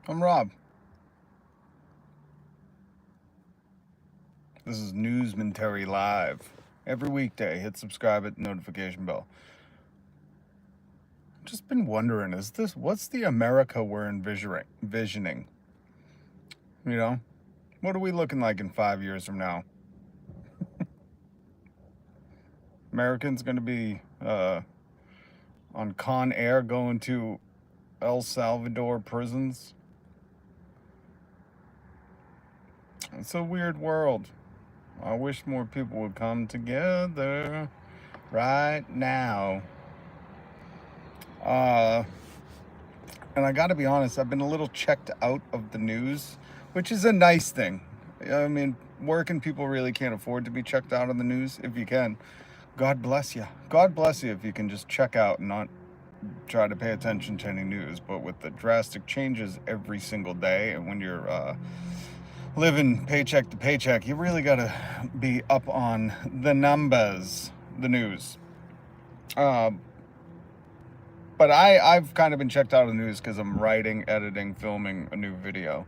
I'm Rob. This is Newsmentary Live. Every weekday, hit subscribe, hit the notification bell. Just been wondering, what's the America we're envisioning? You know, what are we looking like in 5 years from now? Americans going to be on Con Air going to El Salvador prisons? It's a weird world. I wish more people would come together right now. And I gotta be honest, I've been a little checked out of the news, which is a nice thing. I mean, working people really can't afford to be checked out of the news. If you can, God bless you. God bless you if you can just check out and not try to pay attention to any news. But with the drastic changes every single day, and when you're living paycheck to paycheck, you really gotta be up on the numbers, the news. But I've kind of been checked out of the news because I'm writing, editing, filming a new video.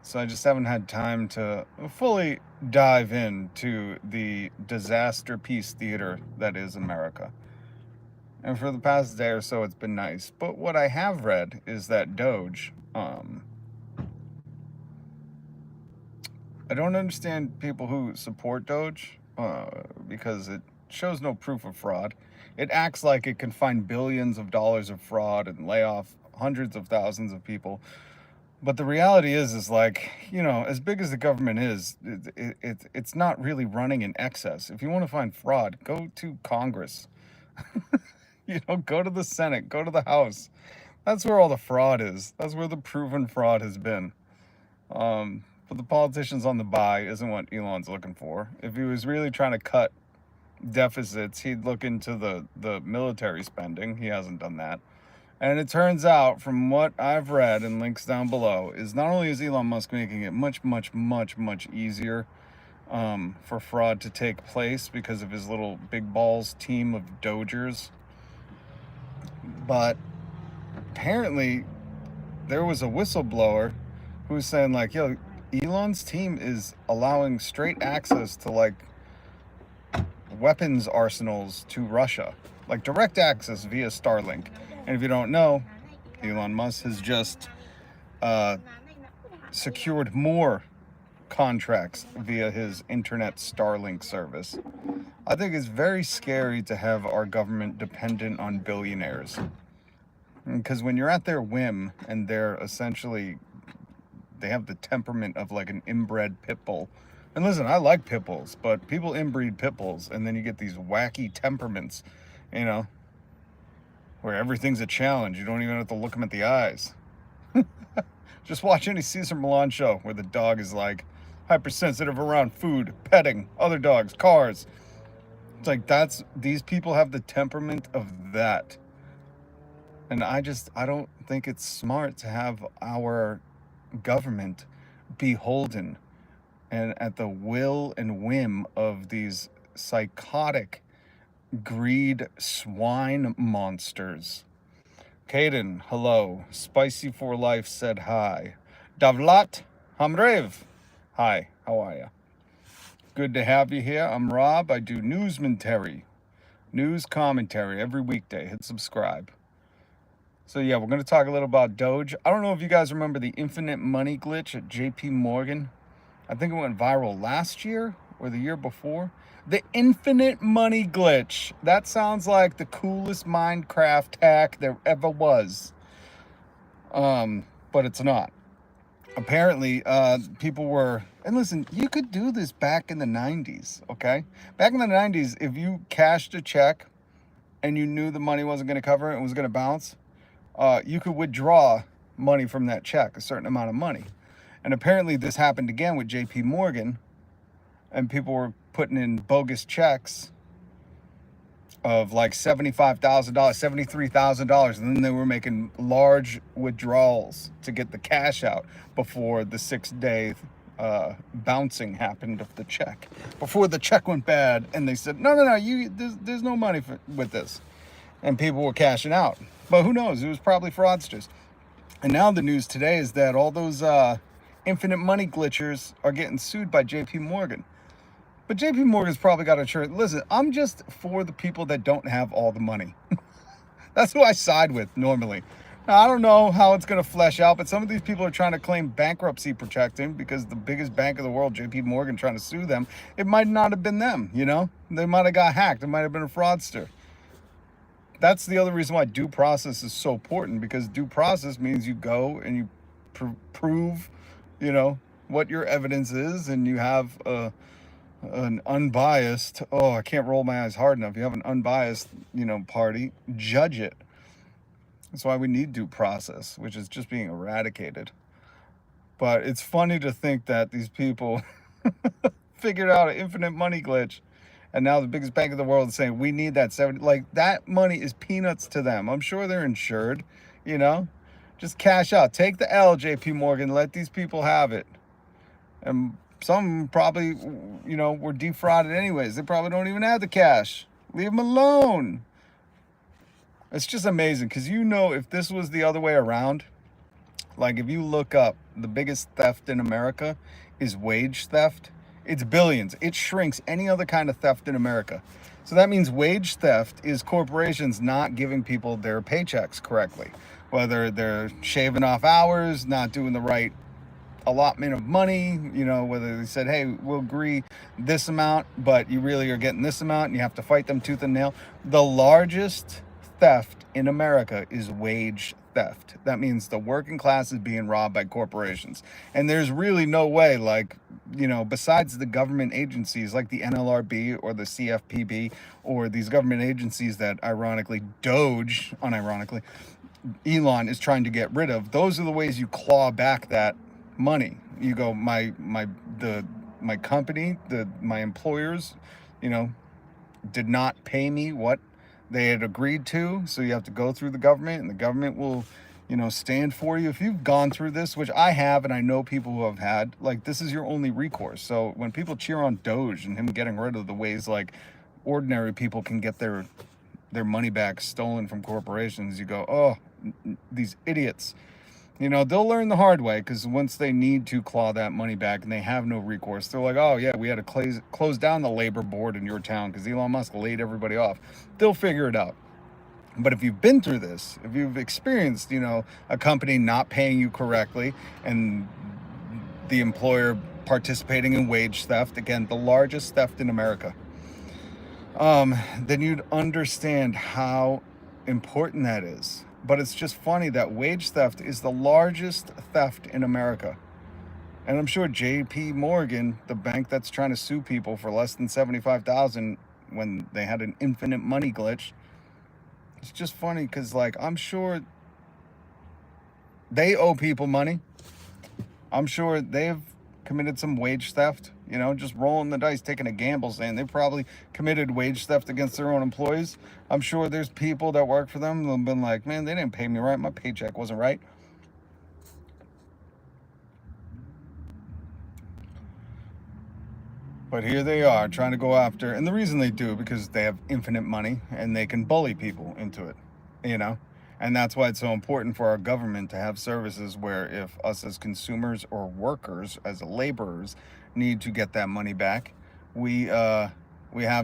So I just haven't had time to fully dive into the disaster piece theater that is America. And for the past day or so, it's been nice. But what I have read is that DOGe, I don't understand people who support DOGe because it shows no proof of fraud. It acts like it can find billions of dollars of fraud and lay off hundreds of thousands of people. But the reality is like, you know, as big as the government is, it's not really running in excess. If you want to find fraud, go to Congress. You know, go to the Senate, go to the House. That's where all the fraud is. That's where the proven fraud has been. But the politicians on the buy isn't what Elon's looking for. If he was really trying to cut deficits, he'd look into the military spending. He hasn't done that. And it turns out, from what I've read and links down below, is not only is Elon Musk making it much easier for fraud to take place because of his little big balls team of Dogers, but apparently there was a whistleblower who was saying like, yo, Elon's team is allowing straight access to like weapons arsenals to Russia, like direct access via Starlink. And if you don't know, Elon Musk has just secured more contracts via his internet Starlink service. I think it's very scary to have our government dependent on billionaires, because when you're at their whim and they're essentially, they have the temperament of like an inbred pit bull. And listen, I like pit bulls, but people inbreed pit bulls, and then you get these wacky temperaments, you know, where everything's a challenge. You don't even have to look them at the eyes. Just watch any Cesar Millan show where the dog is like hypersensitive around food, petting, other dogs, cars. It's like these people have the temperament of that. And I don't think it's smart to have our government beholden and at the will and whim of these psychotic greed swine monsters. Caden, hello. Spicy for Life said hi. Davlat Hamrev, hi, how are you? Good to have you here. I'm Rob. I do Newsmentary, news commentary every weekday. Hit subscribe. So yeah, we're going to talk a little about DOGe. I don't know if you guys remember the infinite money glitch at JP Morgan. I think it went viral last year or the year before. The infinite money glitch. That sounds like the coolest Minecraft hack there ever was. But it's not. Apparently, people were, and listen, you could do this back in the 90s, okay? Back in the 90s, if you cashed a check and you knew the money wasn't going to cover it and was going to bounce, you could withdraw money from that check, a certain amount of money. And apparently this happened again with JP Morgan, and people were putting in bogus checks of like $75,000, $73,000, and then they were making large withdrawals to get the cash out before the 6-day bouncing happened of the check, before the check went bad, and they said, no, there's no money with this, and people were cashing out. But who knows? It was probably fraudsters. And now the news today is that all those infinite money glitchers are getting sued by JP Morgan. But JP Morgan's probably got a shirt. Listen, I'm just for the people that don't have all the money. That's who I side with normally. Now, I don't know how it's going to flesh out, but some of these people are trying to claim bankruptcy protection because the biggest bank in the world, JP Morgan, trying to sue them. It might not have been them, you know? They might have got hacked. It might have been a fraudster. That's the other reason why due process is so important, because due process means you go and you prove, you know, what your evidence is, and you have an unbiased, oh, I can't roll my eyes hard enough. You have an unbiased, you know, party judge it. That's why we need due process, which is just being eradicated. But it's funny to think that these people figured out an infinite money glitch, and now the biggest bank in the world is saying we need that 70. Like, that money is peanuts to them. I'm sure they're insured, you know. Just cash out. Take the L, JP Morgan. Let these people have it. And some probably, you know, were defrauded anyways. They probably don't even have the cash. Leave them alone. It's just amazing, because, you know, if this was the other way around, like if you look up the biggest theft in America is wage theft, it's billions. It shrinks any other kind of theft in America. So that means wage theft is corporations not giving people their paychecks correctly, whether they're shaving off hours, not doing the right allotment of money, you know, whether they said, hey, we'll agree this amount, but you really are getting this amount, and you have to fight them tooth and nail. The largest theft in America is wage theft. That means the working class is being robbed by corporations. And there's really no way, like, you know, besides the government agencies like the NLRB or the CFPB, or these government agencies that ironically DOGe, unironically, Elon is trying to get rid of. Those are the ways you claw back that money. You go, my company, my employers, you know, did not pay me what they had agreed to, so you have to go through the government, and the government will, you know, stand for you. If you've gone through this, which I have, and I know people who have had, like, this is your only recourse. So when people cheer on DOGe and him getting rid of the ways like ordinary people can get their money back stolen from corporations, you go, oh, these idiots. You know, they'll learn the hard way, because once they need to claw that money back and they have no recourse, they're like, oh, yeah, we had to close down the labor board in your town because Elon Musk laid everybody off. They'll figure it out. But if you've been through this, if you've experienced, you know, a company not paying you correctly and the employer participating in wage theft, again, the largest theft in America, then you'd understand how important that is. But it's just funny that wage theft is the largest theft in America. And I'm sure JP Morgan, the bank that's trying to sue people for less than $75,000 when they had an infinite money glitch, it's just funny because, like, I'm sure they owe people money. I'm sure they've committed some wage theft, you know, just rolling the dice, taking a gamble, saying they probably committed wage theft against their own employees. I'm sure there's people that work for them that have been like, man, they didn't pay me right. My paycheck wasn't right. But here they are trying to go after, and the reason they do, because they have infinite money and they can bully people into it, you know? And that's why it's so important for our government to have services where if us as consumers or workers, as laborers, need to get that money back, we have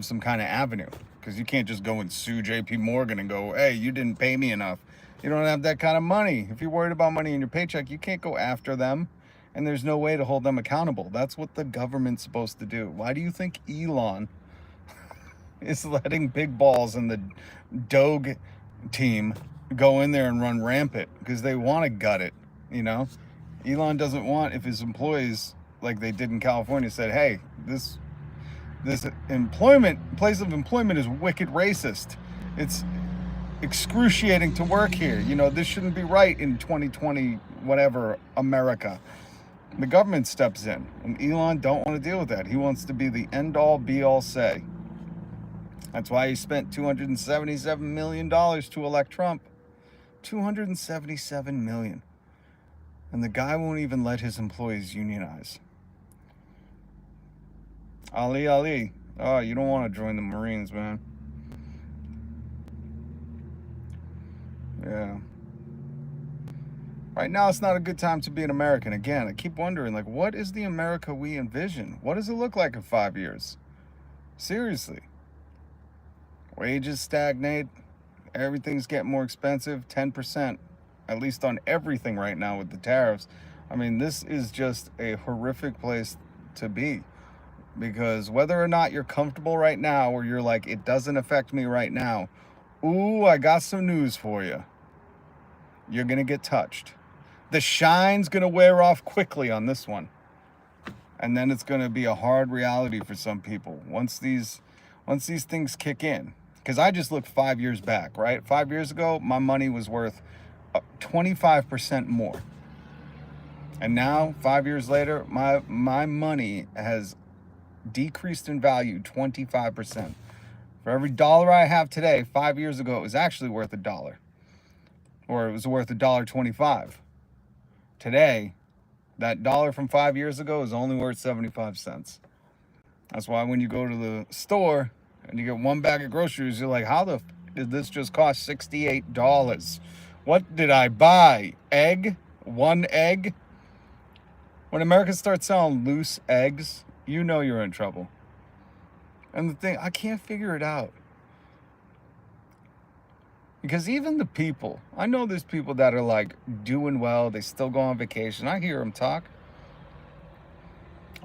some kind of avenue. Because you can't just go and sue JP Morgan and go, hey, you didn't pay me enough. You don't have that kind of money. If you're worried about money in your paycheck, you can't go after them. And there's no way to hold them accountable. That's what the government's supposed to do. Why do you think Elon is letting big balls in the DOGe team go in there and run rampant? Because they want to gut it, you know? Elon doesn't want, if his employees, like they did in California, said, hey, this place of employment is wicked racist. It's excruciating to work here. You know, this shouldn't be right in 2020, whatever, America. The government steps in, and Elon don't want to deal with that. He wants to be the end-all, be-all say. That's why he spent $277 million to elect Trump. $277 million. And the guy won't even let his employees unionize. Ali. Oh, you don't want to join the Marines, man. Yeah. Right now, it's not a good time to be an American. Again, I keep wondering, like, what is the America we envision? What does it look like in 5 years? Seriously. Wages stagnate. Everything's getting more expensive. 10%, at least on everything right now with the tariffs. I mean, this is just a horrific place to be. Because whether or not you're comfortable right now, or you're like, it doesn't affect me right now, ooh, I got some news for you. You're going to get touched. The shine's going to wear off quickly on this one. And then it's going to be a hard reality for some people once these things kick in. Because I just looked 5 years back, right? 5 years ago, my money was worth 25% more. And now, 5 years later, my money has decreased in value 25%. For every dollar I have today, 5 years ago, it was actually worth $1. Or it was worth $1.25. Today, that dollar from 5 years ago is only worth 75 cents. That's why when you go to the store and you get one bag of groceries, you're like, how the did this just cost $68? What did I buy? Egg? One egg? When America starts selling loose eggs, you know you're in trouble. And the thing, I can't figure it out. Because even the people, I know there's people that are like doing well, they still go on vacation. I hear them talk.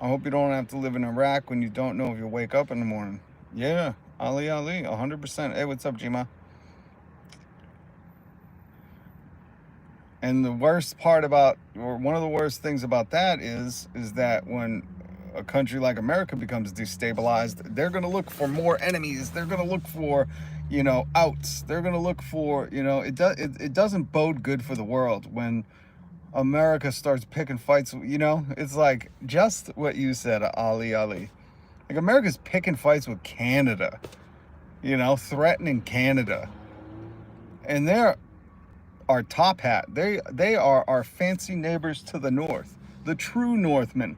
I hope you don't have to live in Iraq when you don't know if you'll wake up in the morning. Yeah, Ali, 100%. Hey, what's up, Jima? And the worst part about, or one of the worst things about that is that when a country like America becomes destabilized, they're going to look for more enemies. They're going to look for, outs. They're going to look for, it doesn't bode good for the world when America starts picking fights. It's like just what you said, Ali. Like America's picking fights with Canada, threatening Canada. And they're our top hat. They are our fancy neighbors to the north, the true Northmen.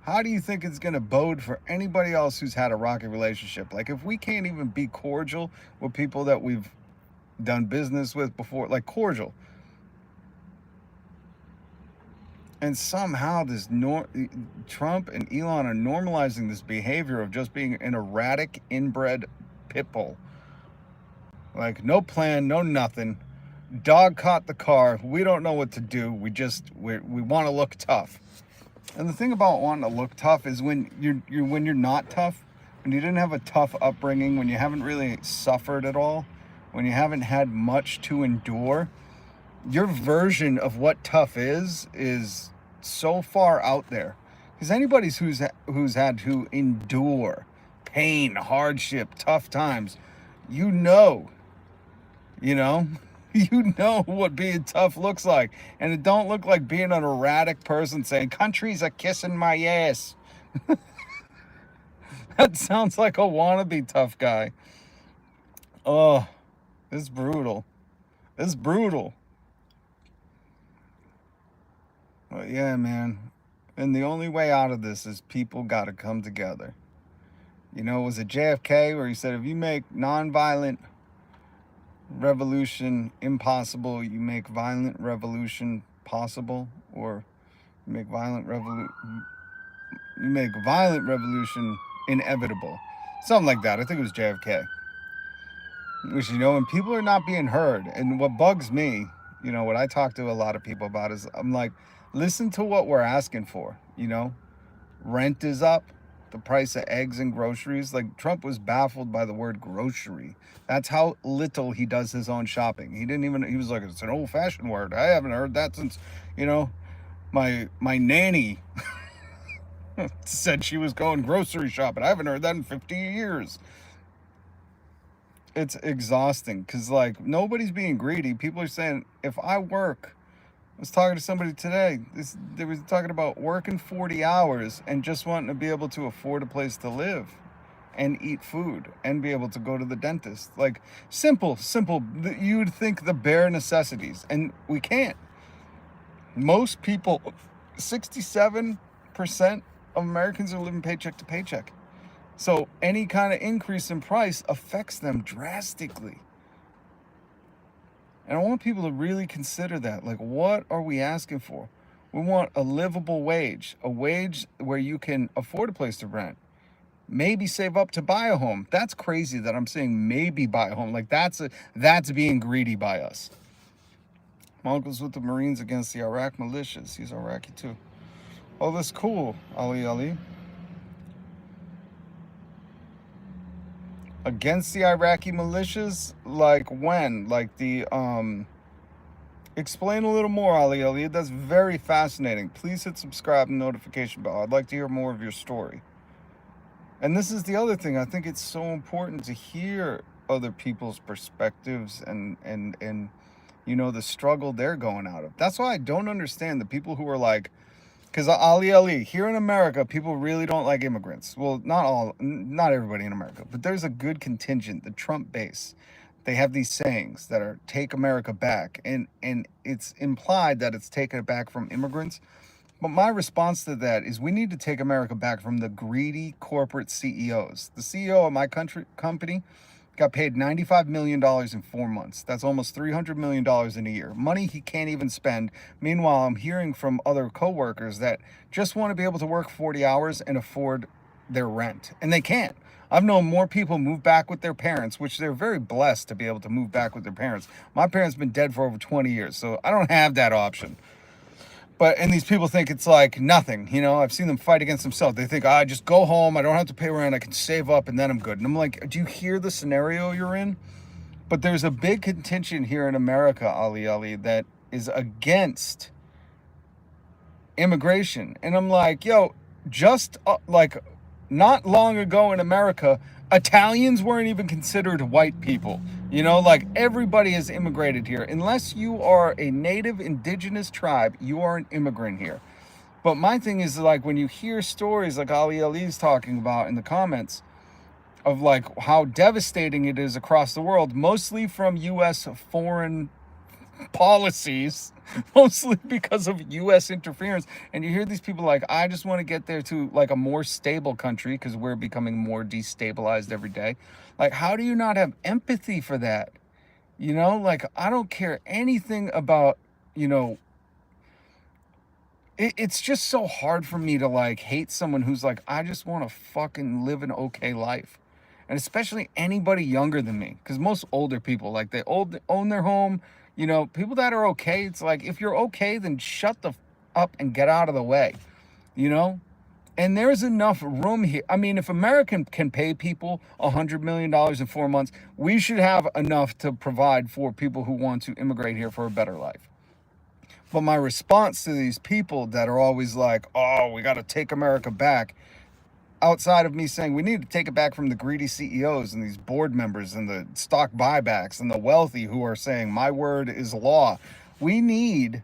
How do you think it's going to bode for anybody else who's had a rocky relationship? Like, if we can't even be cordial with people that we've done business with before, like cordial, and somehow Trump and Elon are normalizing this behavior of just being an erratic, inbred pit bull. Like, no plan, no nothing. Dog caught the car. We don't know what to do. We want to look tough. And the thing about wanting to look tough is when you're not tough, when you didn't have a tough upbringing, when you haven't really suffered at all, when you haven't had much to endure, your version of what tough is so far out there. Because anybody who's had to endure pain, hardship, tough times, you know what being tough looks like. And it don't look like being an erratic person saying, countries are kissing my ass. That sounds like a wannabe tough guy. Oh, it's brutal. It's brutal. But yeah, man. And the only way out of this is people got to come together. Was it JFK where he said, if you make nonviolent revolution impossible, you make violent revolution possible, or you make violent revolution inevitable, something like that. I think it was JFK. Which, when people are not being heard, and what bugs me, what I talk to a lot of people about is, I'm like, listen to what we're asking for. Rent is up, the price of eggs and groceries. Like, Trump was baffled by the word grocery. That's how little he does his own shopping. He was like, it's an old-fashioned word. I haven't heard that since, my nanny said she was going grocery shopping. I haven't heard that in 50 years. It's exhausting because, like, nobody's being greedy. People are saying, if I work, I was talking to somebody today. They were talking about working 40 hours and just wanting to be able to afford a place to live and eat food and be able to go to the dentist. Like, simple. You'd think the bare necessities, and we can't. Most people, 67% of Americans are living paycheck to paycheck. So any kind of increase in price affects them drastically. And I want people to really consider that. Like, what are we asking for? We want a livable wage, a wage where you can afford a place to rent, maybe save up to buy a home. That's crazy that I'm saying maybe buy a home. Like, that's being greedy by us. My uncle's with the Marines against the Iraq militias. He's Iraqi too. Oh, that's cool, Ali. Against the Iraqi militias? Like when? Like the explain a little more, Ali. That's very fascinating. Please hit subscribe and notification bell. I'd like to hear more of your story. And this is the other thing. I think it's so important to hear other people's perspectives and you know, the struggle they're going out of. That's why I don't understand the people who are like, because Ali, here in America, people really don't like immigrants. Well, not everybody in America, but there's a good contingent, the Trump base. They have these sayings that are "Take America Back," and it's implied that it's taking it back from immigrants. But my response to that is we need to take America back from the greedy corporate CEOs. The CEO of my company got paid $95 million in 4 months. That's almost $300 million in a year. Money he can't even spend. Meanwhile, I'm hearing from other coworkers that just want to be able to work 40 hours and afford their rent. And they can't. I've known more people move back with their parents, which they're very blessed to be able to move back with their parents. My parents have been dead for over 20 years, so I don't have that option. And these people think it's like nothing, you know. I've seen them fight against themselves. They think, I just go home, I don't have to pay rent, I can save up, and then I'm good. And I'm like, do you hear the scenario you're in? But there's a big contingent here in America, Ali, that is against immigration. And I'm like, yo, just like not long ago in America, Italians weren't even considered white people. You know, like everybody has immigrated here. Unless you are a native indigenous tribe, you are an immigrant here. But my thing is, like, when you hear stories like Ali's talking about in the comments of like how devastating it is across the world, mostly from U.S. foreign policies, mostly because of U.S. interference. And you hear these people like, I just want to get there to like a more stable country because we're becoming more destabilized every day. Like, how do you not have empathy for that? You know, like, I don't care anything about, you know, it's just so hard for me to like hate someone who's like, I just want to fucking live an okay life. And especially anybody younger than me, because most older people, like, they own their home. You know, people that are okay, it's like, if you're okay, then shut the up and get out of the way, you know? And there's enough room here. I mean, if America can pay people $100 million in 4 months, we should have enough to provide for people who want to immigrate here for a better life. But my response to these people that are always like, oh, we got to take America back, outside of me saying we need to take it back from the greedy CEOs and these board members and the stock buybacks and the wealthy who are saying my word is law, we need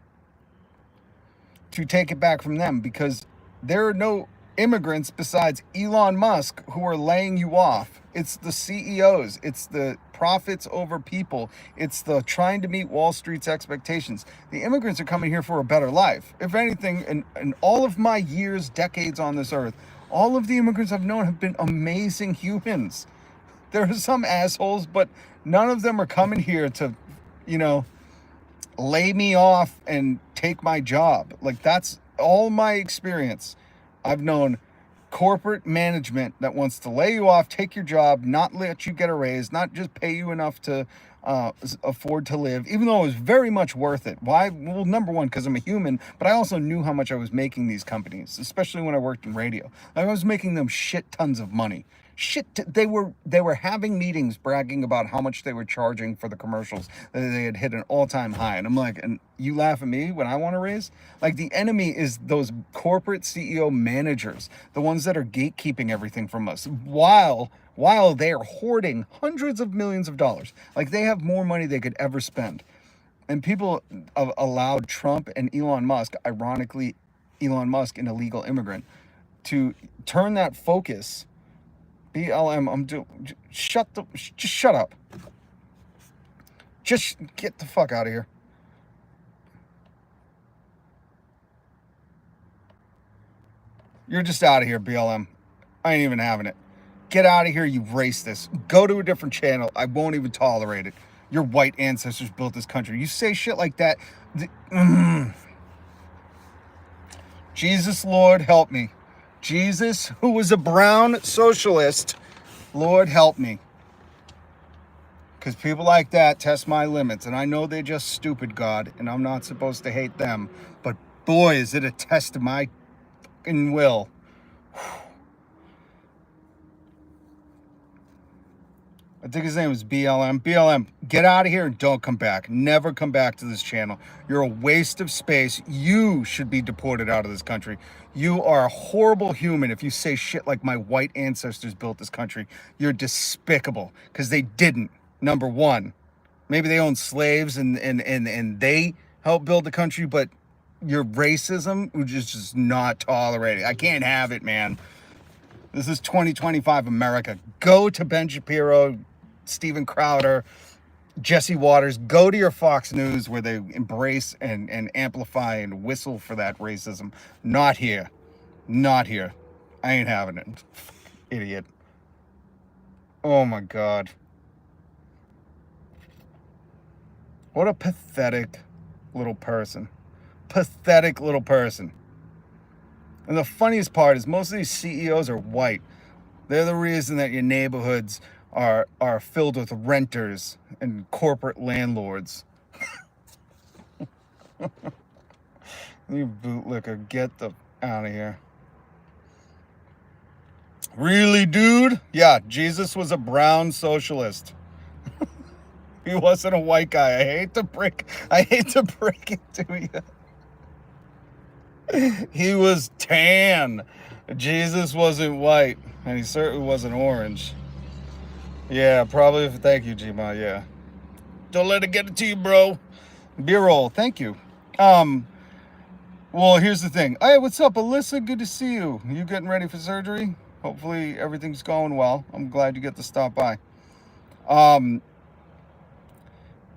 to take it back from them, because there are no immigrants besides Elon Musk who are laying you off. It's the CEOs, it's the profits over people, it's the trying to meet Wall Street's expectations. The immigrants are coming here for a better life. If anything, in all of my years, decades on this earth, all of the immigrants I've known have been amazing humans. There are some assholes, but none of them are coming here to, you know, lay me off and take my job. Like, that's all my experience. I've known corporate management that wants to lay you off, take your job, not let you get a raise, not just pay you enough to afford to live, even though it was very much worth it. Why? Well, number one, because I'm a human, but I also knew how much I was making these companies, especially when I worked in radio. I was making them shit tons of money. They were having meetings bragging about how much they were charging for the commercials, that they had hit an all-time high. And I'm like, and you laugh at me when I want to raise? Like, the enemy is those corporate CEO managers, the ones that are gatekeeping everything from us, while they are hoarding hundreds of millions of dollars. Like, they have more money they could ever spend. And people allowed Trump and Elon Musk, ironically Elon Musk, an illegal immigrant, to turn that focus. BLM, just shut up. Just get the fuck out of here. You're just out of here, BLM. I ain't even having it. Get out of here, you racist. Go to a different channel. I won't even tolerate it. your white ancestors built this country. You say shit like that. Jesus, Lord, help me. Jesus, who was a brown socialist, Lord, help me. Because people like that test my limits. And I know they're just stupid, God, and I'm not supposed to hate them. But boy, is it a test of my fucking will. I think his name was BLM. BLM, get out of here and don't come back. Never come back to this channel. You're a waste of space. You should be deported out of this country. You are a horrible human if you say shit like my white ancestors built this country. You're despicable because they didn't. Number one, maybe they owned slaves and they helped build the country, but your racism was just not tolerated. I can't have it, man. This is 2025 America. Go to Ben Shapiro, Steven Crowder, Jesse Waters. Go to your Fox News where they embrace and amplify and whistle for that racism. Not here. Not here. I ain't having it. Idiot. Oh my God. What a pathetic little person. Pathetic little person. And the funniest part is most of these CEOs are white. They're the reason that your neighborhoods are filled with renters and corporate landlords. You bootlicker, get the out of here. Really, dude? Yeah, Jesus was a brown socialist. He wasn't a white guy. I hate to break it to you. He was tan. Jesus wasn't white, and he certainly wasn't orange. Yeah, probably. Thank you, Gma. Yeah. Don't let it get it to you, bro. B-roll. Thank you. Well, here's the thing. Hey, what's up, Alyssa? Good to see you. You getting ready for surgery? Hopefully everything's going well. I'm glad you get to stop by.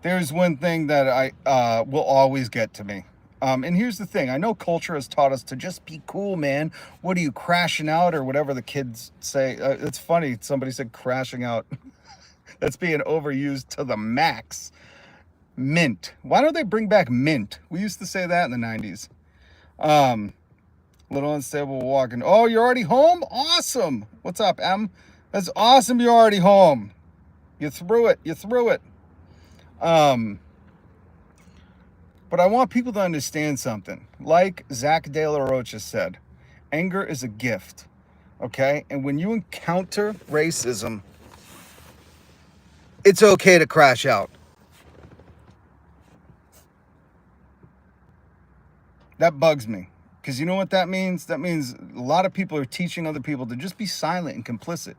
There's one thing that I will always get to me. And here's the thing. I know culture has taught us to just be cool, man. What are you, crashing out or whatever the kids say? It's funny. Somebody said crashing out. That's being overused to the max. Mint. Why don't they bring back mint? We used to say that in the 90s. Little unstable walking. Oh, you're already home? Awesome. What's up, Em? That's awesome. You're already home. You threw it. You threw it. But I want people to understand something. Like Zach De La Rocha said, anger is a gift, okay? And when you encounter racism, it's okay to crash out. That bugs me. Because you know what that means? That means a lot of people are teaching other people to just be silent and complicit.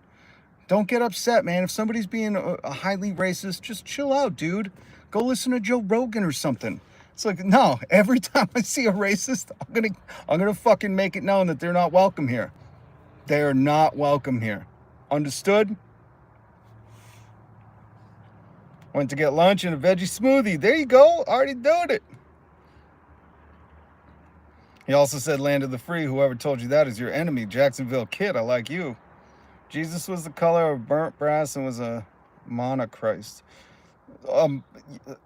Don't get upset, man. If somebody's being a highly racist, just chill out, dude. Go listen to Joe Rogan or something. It's like, no, every time I see a racist, I'm gonna fucking make it known that they're not welcome here. They are not welcome here. Understood? Went to get lunch and a veggie smoothie. There you go. Already doing it. He also said, land of the free. Whoever told you that is your enemy. Jacksonville Kid, I like you. Jesus was the color of burnt brass and was a monochrist.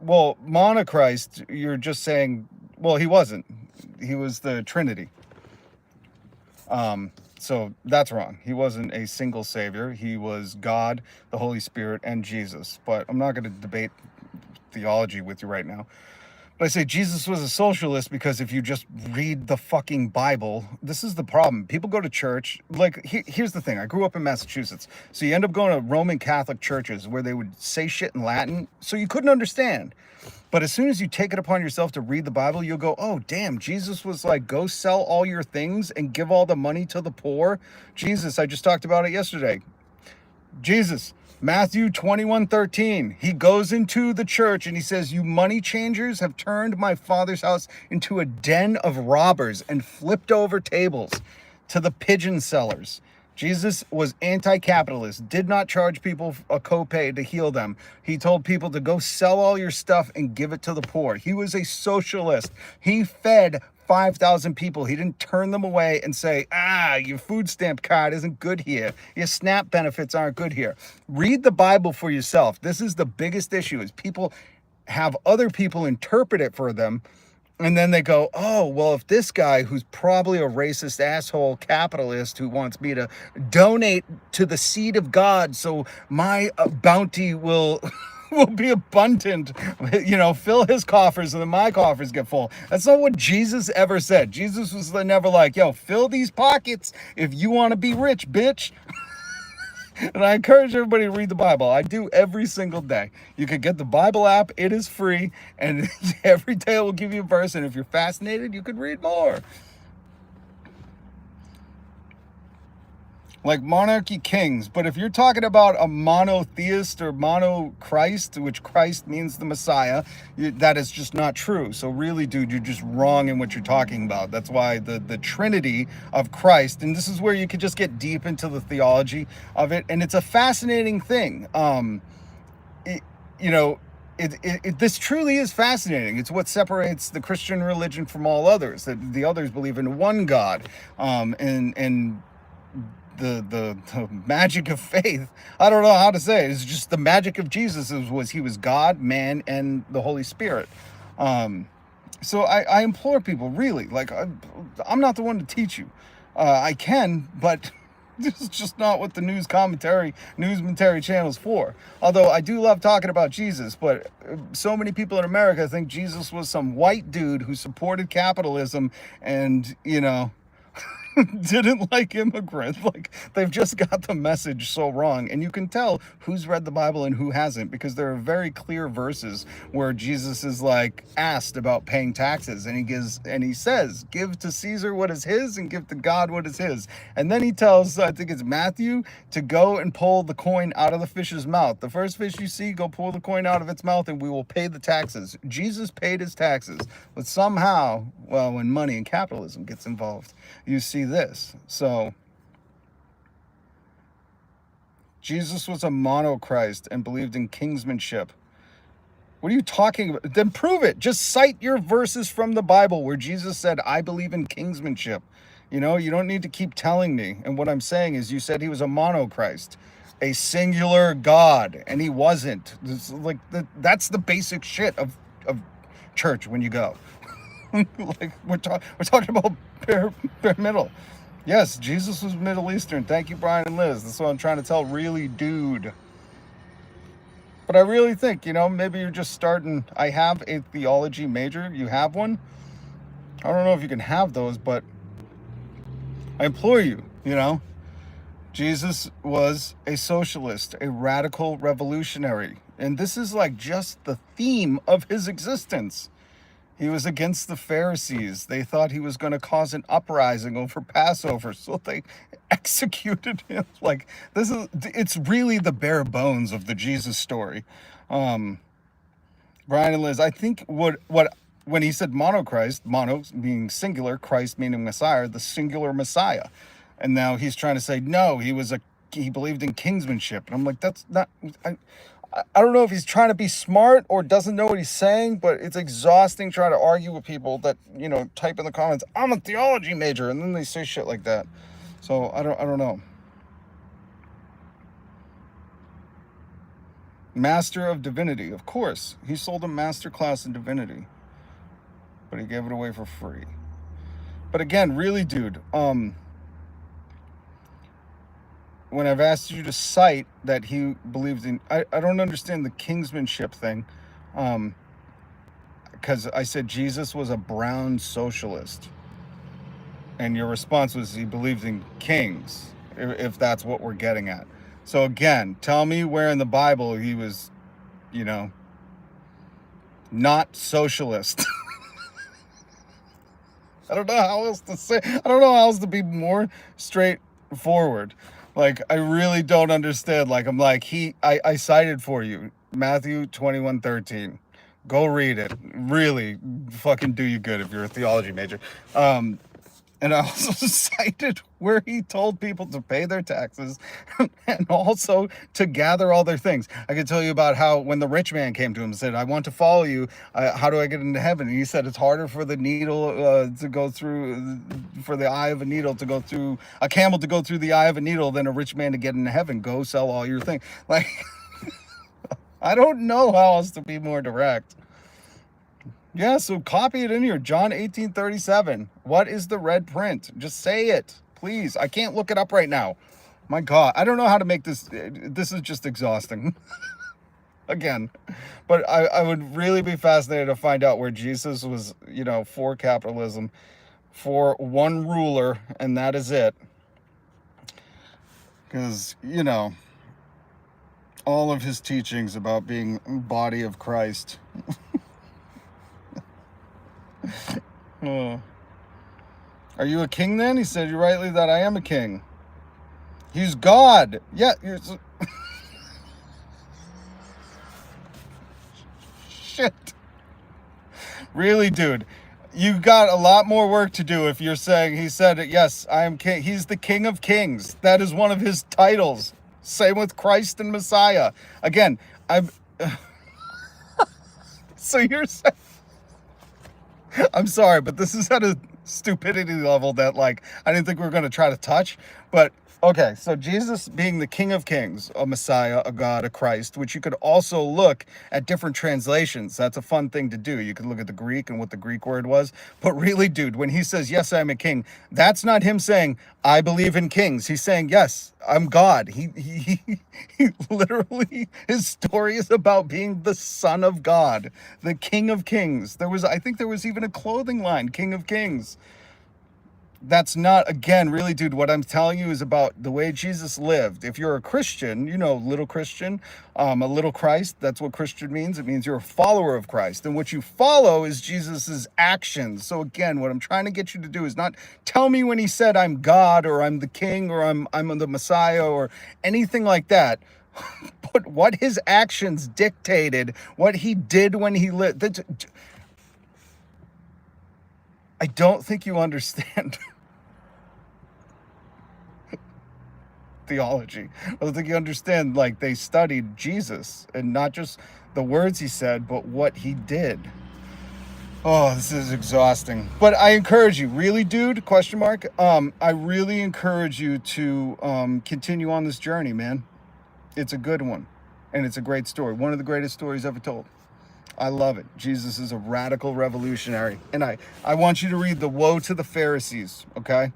Well, monochrist, you're just saying, well, he wasn't. He was the Trinity. So that's wrong. He wasn't a single savior. He was God, the Holy Spirit, and Jesus. But I'm not going to debate theology with you right now. But I say Jesus was a socialist because if you just read the fucking Bible, this is the problem. People go to church. Like, here's the thing. I grew up in Massachusetts. So you end up going to Roman Catholic churches where they would say shit in Latin. So you couldn't understand. But as soon as you take it upon yourself to read the Bible, you'll go, oh, damn, Jesus was like, go sell all your things and give all the money to the poor. Jesus, I just talked about it yesterday. Jesus. Matthew 21:13, he goes into the church and he says, you money changers have turned my father's house into a den of robbers and flipped over tables to the pigeon sellers. Jesus was anti-capitalist, did not charge people a copay to heal them. He told people to go sell all your stuff and give it to the poor. He was a socialist. He fed 5,000 people. He didn't turn them away and say, your food stamp card isn't good here. Your SNAP benefits aren't good here. Read the Bible for yourself. This is the biggest issue, is people have other people interpret it for them. And then they go, oh, well, if this guy who's probably a racist asshole capitalist who wants me to donate to the seed of God so my bounty will will be abundant, fill his coffers and then my coffers get full. That's not what Jesus ever said. Jesus was never like, yo, fill these pockets if you want to be rich, bitch. And I encourage everybody to read the Bible. I do every single day. You can get the Bible app. It is free. And every day it will give you a verse. And if you're fascinated, you could read more. Like monarchy kings. But if you're talking about a monotheist or mono-Christ, which Christ means the Messiah, that is just not true. So really, dude, you're just wrong in what you're talking about. That's why the Trinity of Christ, and this is where you could just get deep into the theology of it. And it's a fascinating thing. This truly is fascinating. It's what separates the Christian religion from all others. That the others believe in one God, and the magic of faith, I don't know how to say it. It's just the magic of Jesus was he was God, man, and the Holy Spirit. So I implore people, really, like, I'm not the one to teach you. I can, but this is just not what the Newsmentary channel's for. Although I do love talking about Jesus, but so many people in America think Jesus was some white dude who supported capitalism and, didn't like immigrants. Like, they've just got the message so wrong. And you can tell who's read the Bible and who hasn't, because there are very clear verses where Jesus is like asked about paying taxes, and he says, give to Caesar what is his and give to God what is his. And then he tells, I think it's Matthew, to go and pull the coin out of the fish's mouth. The first fish you see, go pull the coin out of its mouth and we will pay the taxes. Jesus paid his taxes, but somehow, well, when money and capitalism gets involved, you see this. So Jesus was a monochrist and believed in kingsmanship. What are you talking about? Then prove it. Just cite your verses from the Bible where Jesus said, I believe in kingsmanship. You don't need to keep telling me. And what I'm saying is, you said he was a monochrist, a singular God, and he wasn't. That's the basic shit of church when you go. Like, we're talking about bare middle. Yes, Jesus was Middle Eastern. Thank you, Brian and Liz. That's what I'm trying to tell. Really, dude. But I really think, maybe you're just starting. I have a theology major. You have one? I don't know if you can have those, but I implore you, Jesus was a socialist, a radical revolutionary. And this is like just the theme of his existence. He was against the Pharisees. They thought he was going to cause an uprising over Passover, so they executed him. Like, it's really the bare bones of the Jesus story. Brian and Liz, I think when he said monochrist, mono meaning singular, Christ meaning Messiah, the singular Messiah. And now he's trying to say, no, he believed in kingsmanship. And I'm like, that's not... I don't know if he's trying to be smart or doesn't know what he's saying, but it's exhausting trying to argue with people that, type in the comments, I'm a theology major, and then they say shit like that. So I don't know. Master of Divinity, of course. He sold a master class in divinity, but he gave it away for free. But again, really, dude, when I've asked you to cite that he believes in, I don't understand the kingsmanship thing, because I said Jesus was a brown socialist, and your response was he believed in kings, if that's what we're getting at. So again, tell me where in the Bible he was, not socialist. I don't know how else to say. I don't know how else to be more straightforward. Like, I really don't understand. Like, I'm like, I cited for you Matthew 21:13. Go read it. Really fucking do you good if you're a theology major. And I also cited where he told people to pay their taxes and also to gather all their things. I could tell you about how when the rich man came to him and said, I want to follow you, how do I get into heaven? And he said, it's harder for the needle to go through, for the eye of a needle to go through, a camel to go through the eye of a needle than a rich man to get into heaven. Go sell all your things. Like, I don't know how else to be more direct. Yeah, so copy it in here. John 18:37. What is the red print? Just say it, please. I can't look it up right now. My God, I don't know how to make this. This is just exhausting. Again, but I would really be fascinated to find out where Jesus was, for capitalism, for one ruler, and that is it. Because, all of his teachings about being body of Christ. Oh. Are you a king then? He said, you rightly that I am a king. He's God. Yeah. Shit. Really, dude? You got a lot more work to do if you're saying he said, yes, I am king. He's the King of Kings. That is one of his titles. Same with Christ and Messiah. Again, so you're saying, I'm sorry, but this is at a stupidity level that, I didn't think we were going to try to touch. But, okay, so Jesus being the King of Kings, a Messiah, a God, a Christ, which you could also look at different translations. That's a fun thing to do. You could look at the Greek and what the Greek word was. But really, dude, when he says, yes, I'm a king, that's not him saying, I believe in kings. He's saying, yes, I'm God. He literally, his story is about being the Son of God, the King of Kings. I think there was even a clothing line, King of Kings. That's not, again, really, dude, what I'm telling you is about the way Jesus lived. If you're a Christian, little Christian, a little Christ, that's what Christian means. It means you're a follower of Christ. And what you follow is Jesus's actions. So again, what I'm trying to get you to do is not tell me when he said I'm God or I'm the king or I'm the Messiah or anything like that. But what his actions dictated, what he did when he lived. I don't think you understand theology. I don't think you understand, they studied Jesus and not just the words he said, but what he did. Oh, this is exhausting. But I encourage you, really, dude, ? I really encourage you to continue on this journey, man. It's a good one. And it's a great story. One of the greatest stories ever told. I love it. Jesus is a radical revolutionary. And I want you to read the Woe to the Pharisees, okay?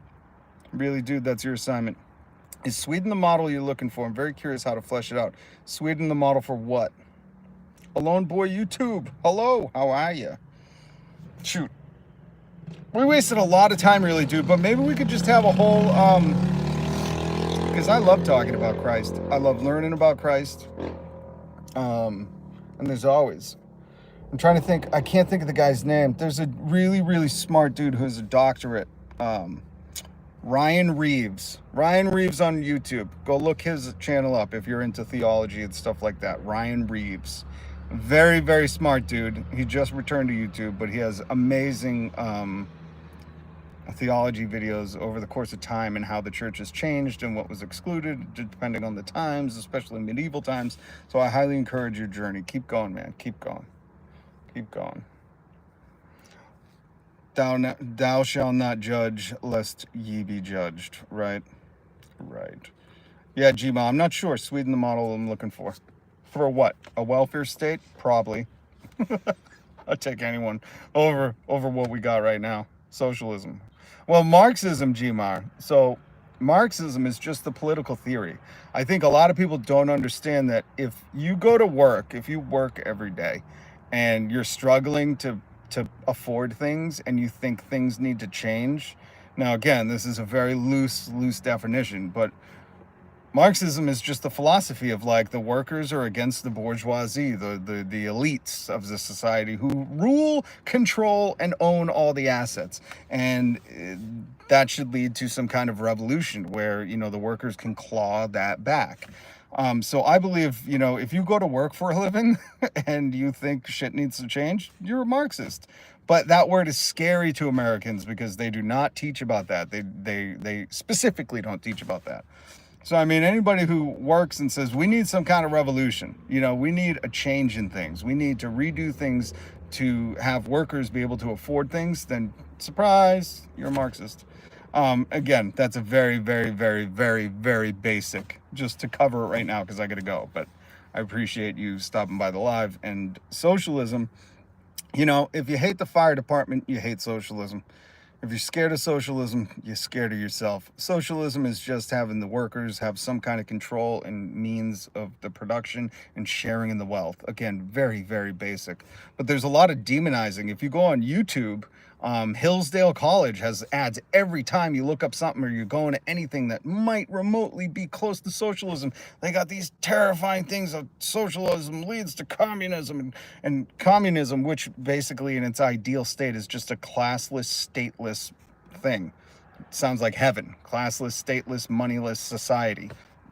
Really, dude, that's your assignment. Is Sweden the model you're looking for? I'm very curious how to flesh it out. Sweden the model for what? Alone Boy YouTube. Hello, how are you? Shoot. We wasted a lot of time, really, dude, but maybe we could just have a whole, because I love talking about Christ. I love learning about Christ. And there's always, I'm trying to think, I can't think of the guy's name. There's a really, really smart dude who has a doctorate. Ryan Reeves. Ryan Reeves on YouTube. Go look his channel up if you're into theology and stuff like that. Ryan Reeves. Very, very smart dude. He just returned to YouTube, but he has amazing theology videos over the course of time and how the church has changed and what was excluded depending on the times, especially medieval times. So I highly encourage your journey. Keep going, man. Keep going. Keep going. Thou shalt not judge, lest ye be judged. Right? Right. Yeah, Gma, I'm not sure. Sweden the model I'm looking for. For what? A welfare state? Probably. I'll take anyone over what we got right now. Socialism. Well, Marxism, Gmar. So Marxism is just the political theory. I think a lot of people don't understand that if you go to work, if you work every day and you're struggling to afford things and you think things need to change. Now, again, this is a very loose definition, but Marxism is just the philosophy of the workers are against the bourgeoisie, the elites of the society who rule, control, and own all the assets. And that should lead to some kind of revolution where, the workers can claw that back. So I believe, if you go to work for a living and you think shit needs to change, you're a Marxist. But that word is scary to Americans because they do not teach about that. They specifically don't teach about that. So, I mean, anybody who works and says, we need some kind of revolution, we need a change in things, we need to redo things to have workers be able to afford things, then surprise, you're a Marxist. Again, that's a very, very, very, very, very basic, just to cover it right now because I got to go. But I appreciate you stopping by the live. And socialism, if you hate the fire department, you hate socialism. If you're scared of socialism, you're scared of yourself. Socialism is just having the workers have some kind of control and means of the production and sharing in the wealth. Again, very, very basic. But there's a lot of demonizing. If you go on YouTube, Hillsdale College has ads every time you look up something or you're going to anything that might remotely be close to socialism. They got these terrifying things of socialism leads to communism, and communism, which basically in its ideal state is just a classless, stateless thing. It sounds like heaven. Classless, stateless, moneyless society.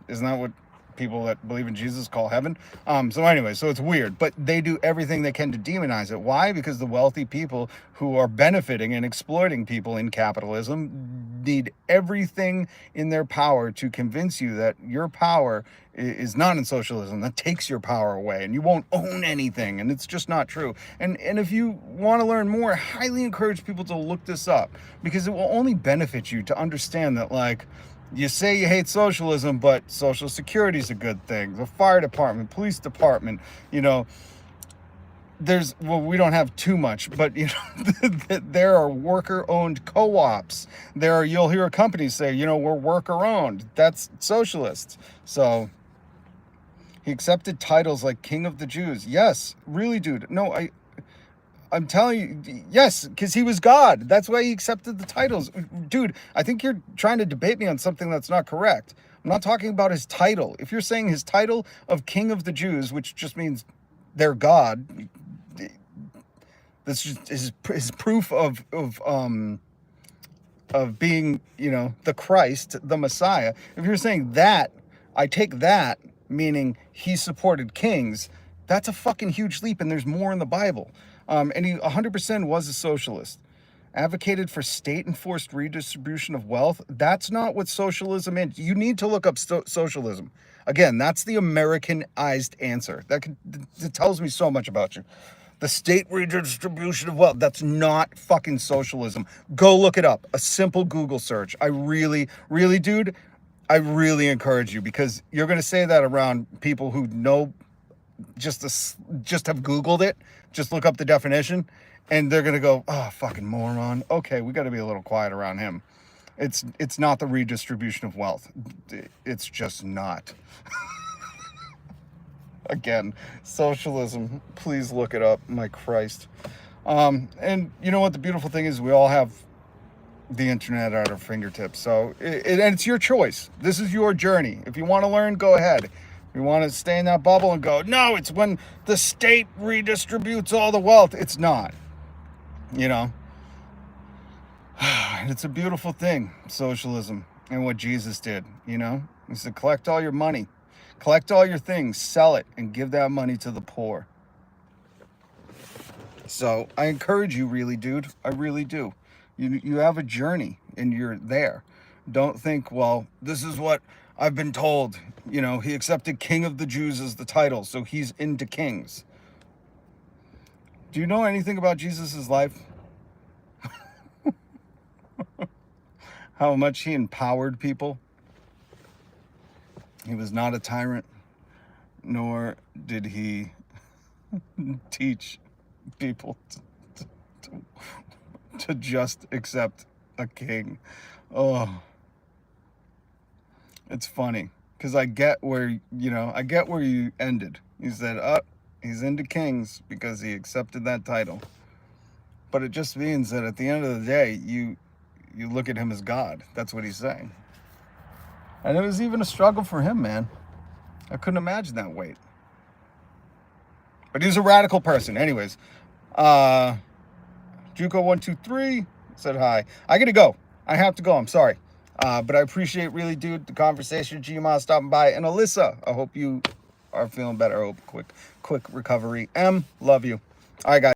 Isn't that what people that believe in Jesus call heaven? So anyway, so it's weird, but they do everything they can to demonize it. Why? Because the wealthy people who are benefiting and exploiting people in capitalism need everything in their power to convince you that your power is not in socialism. That takes your power away and you won't own anything, and it's just not true. And if you want to learn more, I highly encourage people to look this up, because it will only benefit you to understand that, like, you say you hate socialism, but Social Security is a good thing. The fire department, police department, we don't have too much, but there are worker-owned co-ops. You'll hear companies say, we're worker-owned. That's socialist. So he accepted titles like King of the Jews. Yes, really, dude. No, I'm telling you, yes, because he was God. That's why he accepted the titles. Dude, I think you're trying to debate me on something that's not correct. I'm not talking about his title. If you're saying his title of King of the Jews, which just means they're God, that's just his proof of being, the Christ, the Messiah. If you're saying that, I take that, meaning he supported kings, that's a fucking huge leap, and there's more in the Bible. And he 100% was a socialist. Advocated for state-enforced redistribution of wealth. That's not what socialism is. You need to look up socialism. Again, that's the Americanized answer. That tells me so much about you. The state redistribution of wealth. That's not fucking socialism. Go look it up. A simple Google search. I really, really, dude, I really encourage you, because you're going to say that around people who know, just have Googled it, just look up the definition, and they're going to go, oh, fucking moron. Okay, we got to be a little quiet around him. It's not the redistribution of wealth. It's just not. Again, socialism, please look it up, my Christ. And you know what the beautiful thing is? We all have the internet at our fingertips. So and it's your choice. This is your journey. If you want to learn, go ahead. We want to stay in that bubble and go, no, it's when the state redistributes all the wealth. It's not, And it's a beautiful thing, socialism, and what Jesus did, He said, collect all your money, collect all your things, sell it, and give that money to the poor. So I encourage you, really, dude. I really do. You have a journey, and you're there. Don't think, well, this is what I've been told. He accepted King of the Jews as the title, so he's into kings. Do you know anything about Jesus' life? How much he empowered people? He was not a tyrant, nor did he teach people to just accept a king. Oh, it's funny. Because I get where you ended. You said, he's into kings because he accepted that title. But it just means that at the end of the day, you look at him as God. That's what he's saying. And it was even a struggle for him, man. I couldn't imagine that weight. But he was a radical person. Anyways, Juco123 said hi. I gotta go. I have to go. I'm sorry. But I appreciate, really, dude, the conversation. Gma stopping by. And Alyssa, I hope you are feeling better. I hope quick recovery. Love you. All right, guys.